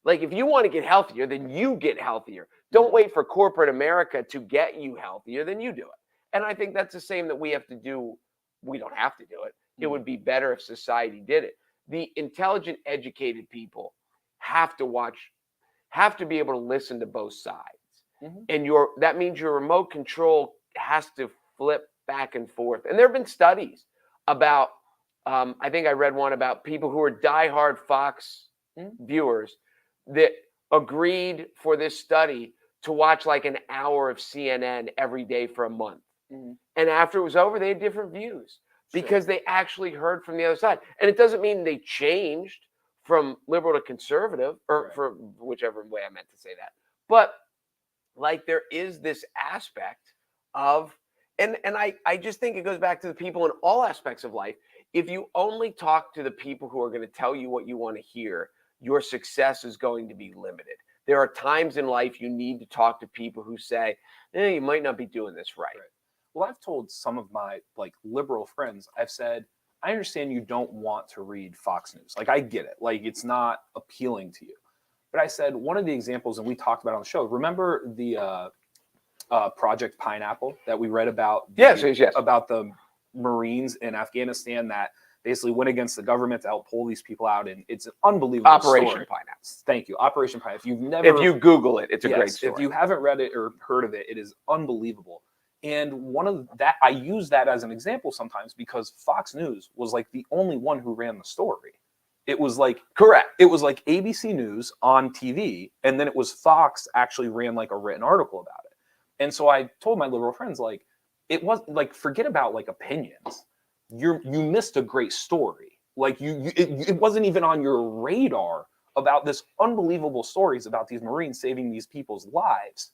like if you want to get healthier, then you get healthier. Don't wait for corporate America to get you healthier, then you do it. And I think that's the same that we have to do. We don't have to do it. It would be better if society did it. The intelligent, educated people have to be able to listen to both sides. And that means your remote control has to flip back and forth. And there have been studies about, I think I read one about people who are diehard Fox viewers that agreed for this study to watch like an hour of CNN every day for a month. And after it was over, they had different views because they actually heard from the other side. And it doesn't mean they changed from liberal to conservative or for whichever way I meant to say that. But like there is this aspect of, and I just think it goes back to the people in all aspects of life. If you only talk to the people who are going to tell you what you want to hear, your success is going to be limited. There are times in life you need to talk to people who say, you might not be doing this right. Well, I've told some of my like liberal friends, I've said, I understand you don't want to read Fox News. Like I get it. Like it's not appealing to you. But I said one of the examples, and we talked about on the show, remember the Project Pineapple that we read about? Yes. About the Marines in Afghanistan that basically went against the government to help pull these people out. And it's an unbelievable Operation story. Pineapple. Thank you. Operation Pineapple. If you Google it, it's a great story. If you haven't read it or heard of it, it is unbelievable. And one of that, I use that as an example sometimes because Fox News was like the only one who ran the story. It was like, correct. It was like ABC News on TV. And then it was Fox actually ran like a written article about it. And so I told my liberal friends, like, it was like, forget about like opinions. You missed a great story. Like it wasn't even on your radar about this unbelievable stories about these Marines saving these people's lives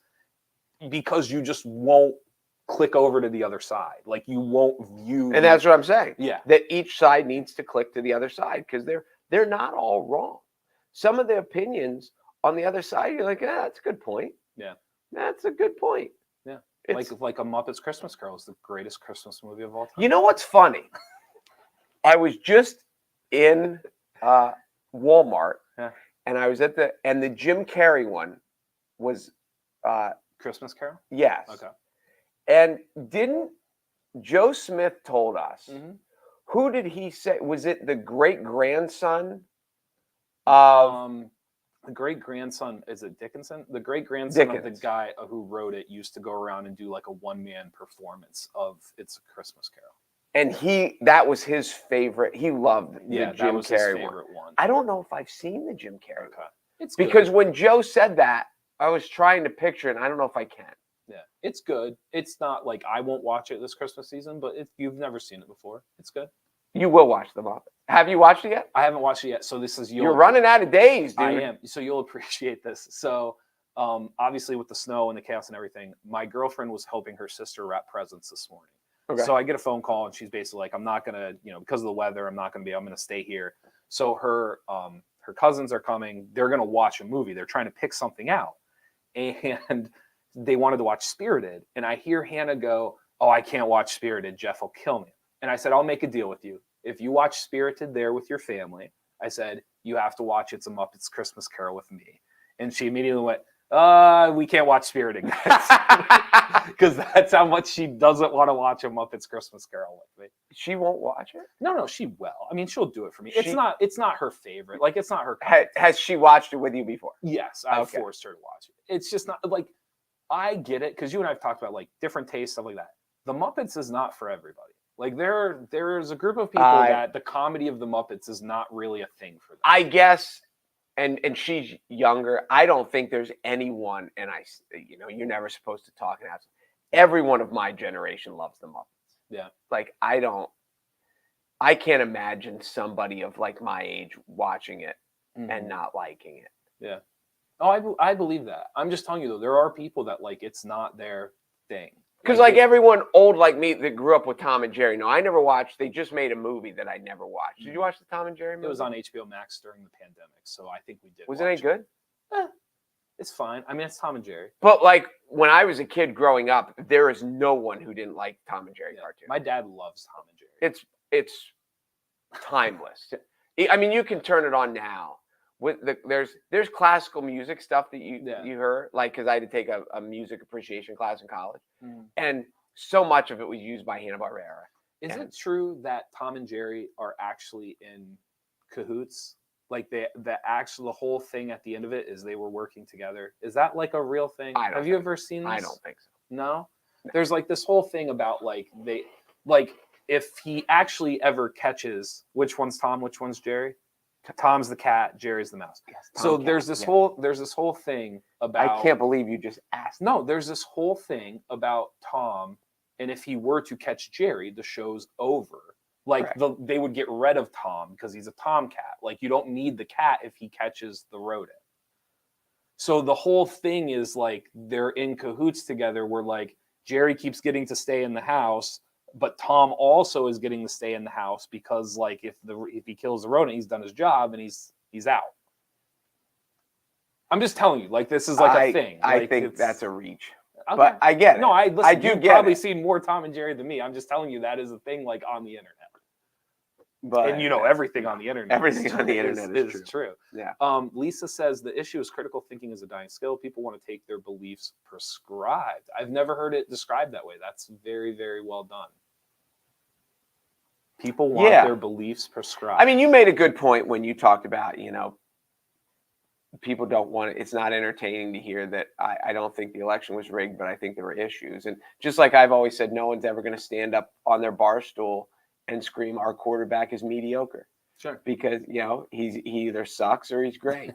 because you just won't click over to the other side. Like you won't view. And that's what I'm saying. Yeah. That each side needs to click to the other side because they're not all wrong. Some of the opinions on the other side, you're like, that's a good point. Yeah. That's a good point. Yeah. Like A Muppet's Christmas Carol is the greatest Christmas movie of all time. You know what's funny? I was just in Walmart and I was at the Jim Carrey one was Christmas Carol? Yes. Okay. And didn't Joe Smith told us, who did he say? Was it the great-grandson of... the great-grandson, is it Dickinson? The great-grandson of the Dickens. guy who wrote it used to go around and do like a one-man performance of It's a Christmas Carol. And that was his favorite. He loved the Jim that was his Carrey favorite one. I don't know if I've seen the Jim Carrey one. It's because good. when Joe said that, I was trying to picture it, and I don't know if I can. Yeah, it's good. It's not like I won't watch it this Christmas season, but if you've never seen it before, it's good. You will watch The Muppet. Have you watched it yet? I haven't watched it yet, so this is You're running out of days, dude. I am, so you'll appreciate this. So, obviously with the snow and the chaos and everything, my girlfriend was helping her sister wrap presents this morning. Okay. So I get a phone call and she's basically like, I'm not gonna, because of the weather, I'm gonna stay here. So her cousins are coming. They're gonna watch a movie. They're trying to pick something out, and they wanted to watch Spirited. And I hear Hannah go, "Oh, I can't watch Spirited. Jeff will kill me." And I said, "I'll make a deal with you. If you watch Spirited there with your family," I said, "you have to watch It's a Muppets Christmas Carol with me." And she immediately went, we can't watch Spirited, guys. Because that's how much she doesn't want to watch a Muppets Christmas Carol with me. She won't watch it? No, she will. I mean, she'll do it for me. She- it's not her favorite. Like, it's not her. Has she watched it with you before? Yes, I Okay. forced her to watch it. It's just not like, I get it, because you and I have talked about like different tastes, stuff like that. The Muppets is not for everybody. Like, there's a group of people that the comedy of the Muppets is not really a thing for them. I guess, and she's younger. I don't think there's anyone, and you're never supposed to talk and have. Everyone of my generation loves the Muppets. Yeah. Like, I can't imagine somebody of like my age watching it and not liking it. Yeah. Oh, I believe that. I'm just telling you though, there are people that like it's not their thing. Because like everyone old like me that grew up with Tom and Jerry. No, I never watched. They just made a movie that I never watched. Did you watch the Tom and Jerry movie? It was on HBO Max during the pandemic, so I think we did. Was it any good? It's fine. I mean, it's Tom and Jerry. But like when I was a kid growing up, there is no one who didn't like Tom and Jerry cartoons. My dad loves Tom and Jerry. It's timeless. I mean, you can turn it on now. There's classical music stuff that you heard, like, because I had to take a music appreciation class in college, and so much of it was used by Hanna-Barbera. Is it true that Tom and Jerry are actually in cahoots? Like the whole thing at the end of it is they were working together. Is that like a real thing? Have you ever seen this? I don't think so. No? There's like this whole thing about if he actually ever catches, which one's Tom, which one's Jerry? Tom's the cat, Jerry's the mouse. Yes, so there's this whole thing about. I can't believe you just asked. No, there's this whole thing about Tom, and if he were to catch Jerry, the show's over. Like they would get rid of Tom because he's a tomcat. Like, you don't need the cat if he catches the rodent. So the whole thing is like they're in cahoots together, where like Jerry keeps getting to stay in the house, but Tom also is getting to stay in the house because like if he kills the rodent, he's done his job and he's out. I'm just telling you, like, this is like a thing. I like, think that's a reach. Okay. But I get it. No, I do. You've probably it. seen more Tom and Jerry than me. I'm just telling you that is a thing like on the internet. But and everything on the internet. Everything on the internet is true. Yeah. Lisa says the issue is critical thinking is a dying skill. People want to take their beliefs prescribed. I've never heard it described that way. That's very, very well done. People want their beliefs prescribed. I mean, you made a good point when you talked about, people don't want it. It's not entertaining to hear that. I don't think the election was rigged, but I think there were issues. And just like I've always said, no one's ever going to stand up on their bar stool and scream our quarterback is mediocre. Sure. Because, he either sucks or he's great.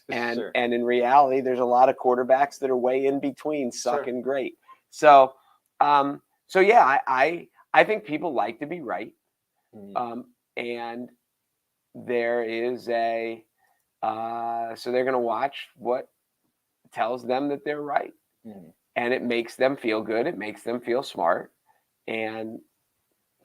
And Sure. and in reality, there's a lot of quarterbacks that are way in between suck and great. So, yeah, I think people like to be right. And there is so they're going to watch what tells them that they're right. And it makes them feel good. It makes them feel smart. And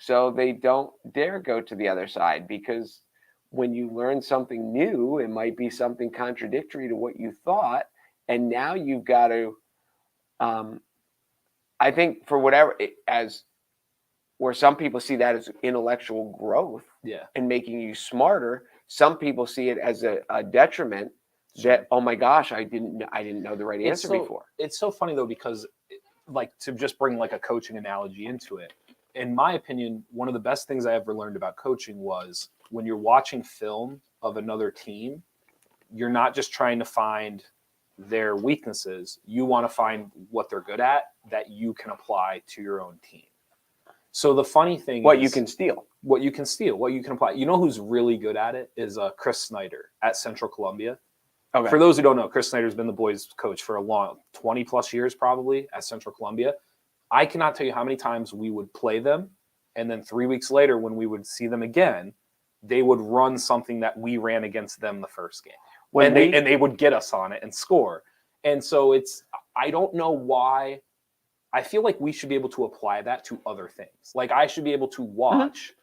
so they don't dare go to the other side, because when you learn something new, it might be something contradictory to what you thought. And now you've got to, I think for whatever, where some people see that as intellectual growth and making you smarter, some people see it as a detriment that, oh my gosh, I didn't know the right answer before. It's so funny though, because like, to just bring like a coaching analogy into it, in my opinion, one of the best things I ever learned about coaching was when you're watching film of another team, you're not just trying to find their weaknesses. You want to find what they're good at that you can apply to your own team. So the funny thing what is you can steal, what you can apply. You know who's really good at it is Chris Snyder at Central Columbia. Okay. For those who don't know, Chris Snyder's been the boys' coach for a long 20 plus years probably at Central Columbia. I cannot tell you how many times we would play them, and then 3 weeks later when we would see them again, they would run something that we ran against them the first game. And they would get us on it and score. And so I don't know why I feel like we should be able to apply that to other things. Like I should be able to watch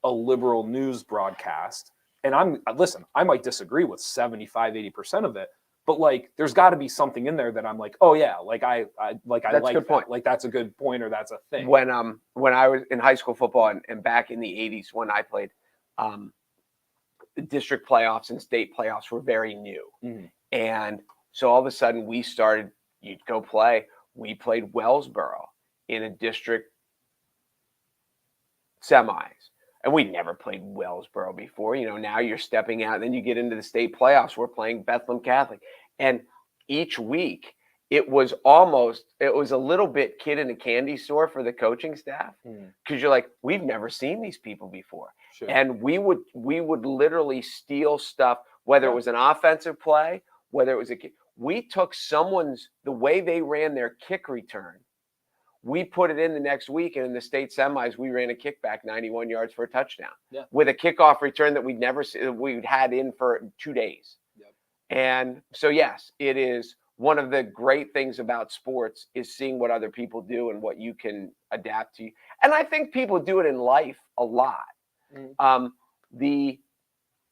a liberal news broadcast, and I might disagree with 75, 80% of it, but like there's got to be something in there that I'm like, oh yeah, I That's like a good that. point. Like that's a good point, or that's a thing. When I was in high school football and back in the 80s when I played, the district playoffs and state playoffs were very new. Mhm. And so all of a sudden you'd go play. We played Wellsboro in a district semis. And we never played Wellsboro before. Now you're stepping out, and then you get into the state playoffs. We're playing Bethlehem Catholic. And each week it was a little bit kid in a candy store for the coaching staff. Because you're like, we've never seen these people before. Sure. And we would literally steal stuff, whether it was an offensive play, whether it was we took the way they ran their kick return, we put it in the next week, and in the state semis, we ran a kickback 91 yards for a touchdown with a kickoff return that we'd had in for 2 days. Yep. And so, yes, it is one of the great things about sports is seeing what other people do and what you can adapt to. And I think people do it in life a lot.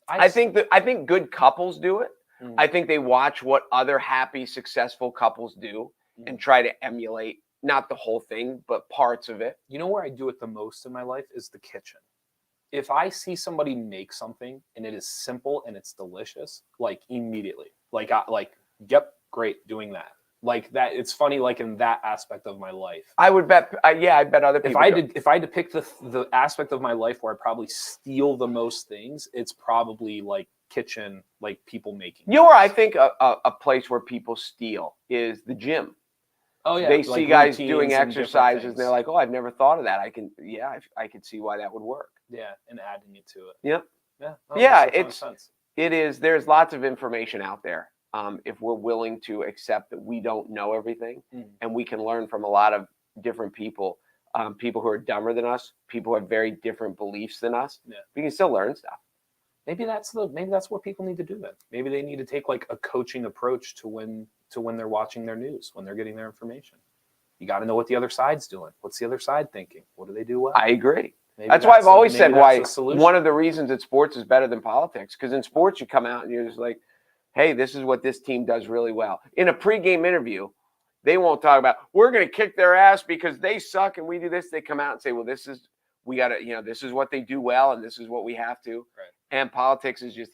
I think good couples do it. I think they watch what other happy, successful couples do and try to emulate, not the whole thing, but parts of it. You know where I do it the most in my life is the kitchen. If I see somebody make something and it is simple and it's delicious, like immediately, yep, great, doing that. Like that, it's funny. Like in that aspect of my life, I would bet. I bet other people. If I had to pick the aspect of my life where I probably steal the most things, it's probably like kitchen, like people making. Where I think a place where people steal is the gym. Oh yeah, they like see guys routines doing and exercises, and they're like, "Oh, I've never thought of that. I could see why that would work." Yeah, and adding it to it. Yep. Yeah. It is. There's lots of information out there. If we're willing to accept that we don't know everything, and we can learn from a lot of different people, people who are dumber than us, people who have very different beliefs than us, we can still learn stuff. Maybe that's what people need to do then. Maybe they need to take like a coaching approach to when they're watching their news, when they're getting their information. You got to know what the other side's doing. What's the other side thinking? What do they do well? I agree. That's why I've always said why one of the reasons that sports is better than politics, because in sports you come out and you're just like, hey, this is what this team does really well. In a pregame interview, they won't talk about, we're going to kick their ass because they suck and we do this. They come out and say, well, this is what they do well and this is what we have to. Right. And politics is just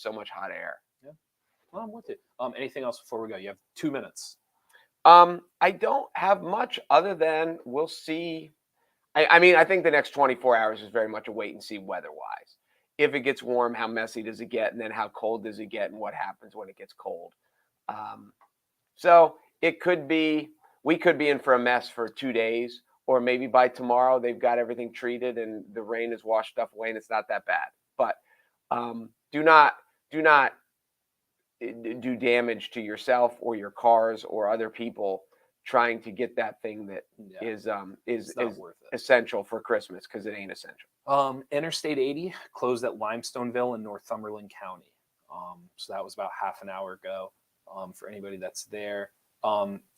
so much hot air. Yeah. Well, I'm with it. Anything else before we go? You have 2 minutes. I don't have much other than we'll see. I think the next 24 hours is very much a wait and see weather-wise. If it gets warm, how messy does it get? And then how cold does it get? And what happens when it gets cold? So it could be, we could be in for a mess for 2 days, or maybe by tomorrow they've got everything treated and the rain has washed stuff away and it's not that bad. But do not do damage to yourself or your cars or other people trying to get that thing that is essential for Christmas, because it ain't essential. Interstate 80 closed at Limestoneville in Northumberland County. So that was about half an hour ago. For anybody that's there,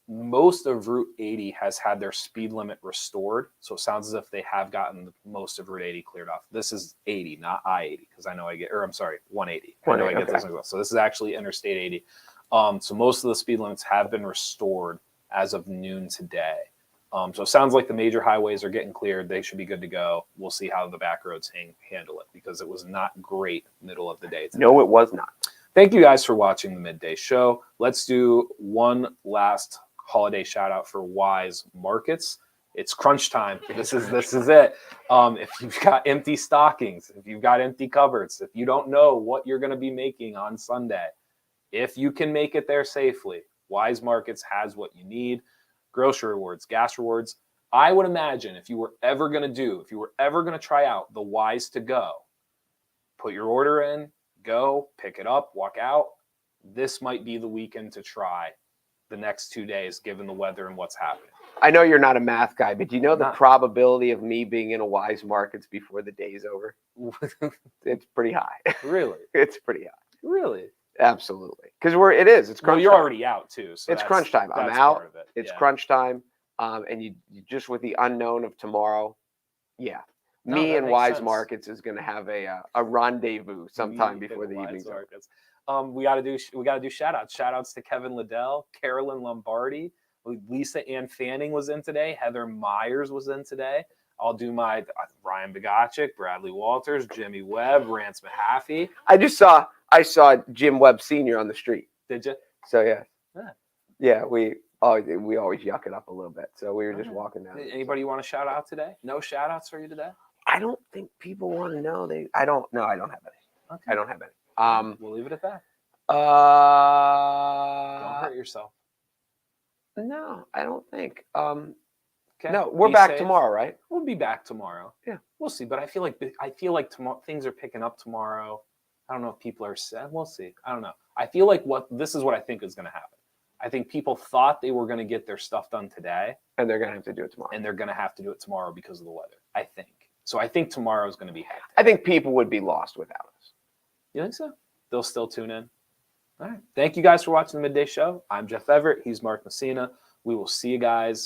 most of Route 80 has had their speed limit restored. So it sounds as if they have gotten most of Route 80 cleared off. This is 80, not I-80, because I know 180. I know I get this as well. So this is actually Interstate 80. So most of the speed limits have been restored as of noon today. So it sounds like the major highways are getting cleared. They should be good to go. We'll see how the back roads handle it, because it was not great middle of the day today. No, it was not. Thank you guys for watching the Midday Show. Let's do one last holiday shout out for Wise Markets. It's crunch time. This is it. If you've got empty stockings, if you've got empty cupboards, if you don't know what you're going to be making on Sunday, if you can make it there safely, Wise Markets has what you need. Grocery rewards, gas rewards. I would imagine if you were ever going to try out the Wise to Go, put your order in, go, pick it up, walk out. This might be the weekend to try the next 2 days, given the weather and what's happening. I know you're not a math guy, but do you know the probability of me being in a Wise Markets before the day's over? It's pretty high. Really? It's pretty high. Really? Absolutely. Because it's crunch you're time. Already out too. So it's crunch time. I'm out. It's crunch time. and you just with the unknown of tomorrow, yeah. No, Me that and makes Wise sense. Markets is going to have a rendezvous sometime Me before and the Wise evening's over. Markets. We gotta do shout outs. Shout outs to Kevin Liddell, Carolyn Lombardi, Lisa Ann Fanning was in today, Heather Myers was in today. I'll do my Ryan Bogacek, Bradley Walters, Jimmy Webb, Rance Mahaffey. I saw Jim Webb Sr. on the street. Did you? So yeah. Yeah. Yeah, we always yuck it up a little bit. So we were just Okay. walking down. Anybody you want to shout out today? No shout outs for you today? I don't think people want to know. I don't have any. Okay. I don't have any. We'll leave it at that. Don't hurt yourself. No, I don't think. Okay. No, we're Be back safe. tomorrow, right? We'll be back tomorrow. Yeah. We'll see. But I feel like tomorrow things are picking up tomorrow. I don't know if people are sad. We'll see. I don't know. I feel like this is what I think is going to happen. I think people thought they were going to get their stuff done today, And they're gonna have to do it tomorrow. and they're going to have to do it tomorrow because of the weather. I think. So I think tomorrow is going to be hectic. I think people would be lost without us. You think so? They'll still tune in. All right. Thank you guys for watching the Midday Show. I'm Jeff Everett. He's Mark Messina. We will see you guys